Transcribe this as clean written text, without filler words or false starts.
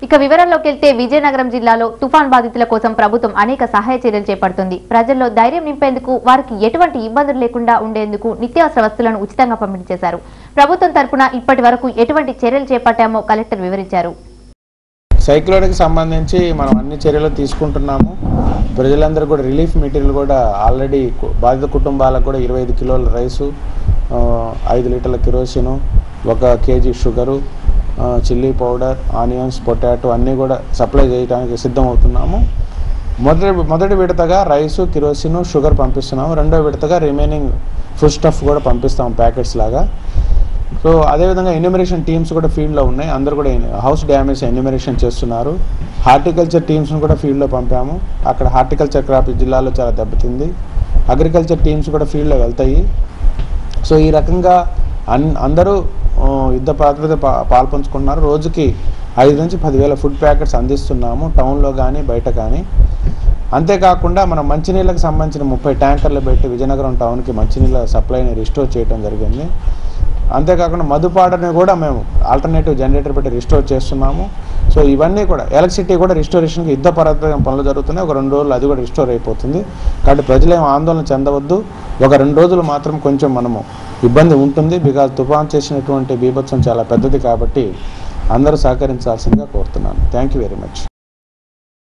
ఇక వివరాల్లోకి వెళ్తే విజయనగరం జిల్లాలో తుఫాన్ బాధితుల కోసం ప్రభుత్వం అనేక సహాయ చర్యలు చేపడుతుంది. ప్రజల్లో ధైర్యం నింపేందుకు వారికి ఎటువంటి ఇబ్బందులు లేకుండా ఉండేందుకు నిత్యావసర వస్తువులను ఉచితంగా పంపిణీ చేశారు. ప్రభుత్వం తరపున ఇప్పటి వరకు ఎటువంటి చర్యలు చేపట్టామో కలెక్టర్ వివరించారు. సైక్లోన్కి సంబంధించి మనం అన్ని చర్యలు తీసుకుంటున్నాము. ప్రజలందరూ కూడా రిలీఫ్ మెటీరియల్ కూడా ఆల్రెడీ బాధిత కుటుంబాలకు కూడా 25 కిలోల రైసు, 5 లీటర్ల కిరోసిను, 1 KG sugar, chilli powder, onions, potato అన్నీ కూడా సప్లై చేయడానికి సిద్ధమవుతున్నాము. మొదటి విడతగా రైసు, కిరోసిను, షుగర్ పంపిస్తున్నాము. రెండో విడతగా రిమైనింగ్ ఫుడ్ స్టఫ్ కూడా పంపిస్తాము ప్యాకెట్స్ లాగా. సో అదేవిధంగా ఎన్యూమరేషన్ టీమ్స్ కూడా ఫీల్డ్లో ఉన్నాయి. అందరూ కూడా హౌస్ డ్యామేజ్ ఎన్యూమరేషన్ చేస్తున్నారు. హార్టికల్చర్ టీమ్స్ను కూడా ఫీల్డ్లో పంపాము. అక్కడ హార్టికల్చర్ క్రాప్ జిల్లాలో చాలా దెబ్బతింది. అగ్రికల్చర్ టీమ్స్ కూడా ఫీల్డ్లో వెళ్తాయి. సో ఈ రకంగా అందరూ యుద్ధ ప్రాతిపదికన పాల్పంచుకుంటున్నారు. రోజుకి 5 నుంచి 10,000 ఫుడ్ ప్యాకెట్స్ అందిస్తున్నాము, టౌన్లో కానీ బయట కానీ. అంతేకాకుండా మనం మంచినీళ్ళకి సంబంధించిన 30 ట్యాంకర్లు పెట్టి విజయనగరం టౌన్కి మంచినీళ్ళ సప్లైని రిస్టోర్ చేయడం జరిగింది. అంతేకాకుండా మధుపాడని కూడా మేము ఆల్టర్నేటివ్ జనరేటర్ పెట్టి రిస్టోర్ చేస్తున్నాము. సో ఇవన్నీ కూడా ఎలక్ట్రిసిటీ కూడా రిస్టోరేషన్కి యుద్ధ ప్రాతిపదికన పనులు జరుగుతున్నాయి. ఒక 2 రోజులు అది కూడా రిస్టోర్ అయిపోతుంది. కాబట్టి ప్రజలు ఏం ఆందోళన చెందవద్దు. ఒక 2 రోజులు మాత్రం కొంచెం మనము ఇబ్బంది ఉంటుంది. బికాజ్ తుఫాన్ చేసినటువంటి బీభత్సం చాలా పెద్దది కాబట్టి అందరూ సహకరించాల్సిందిగా కోరుతున్నాను. Thank you very much.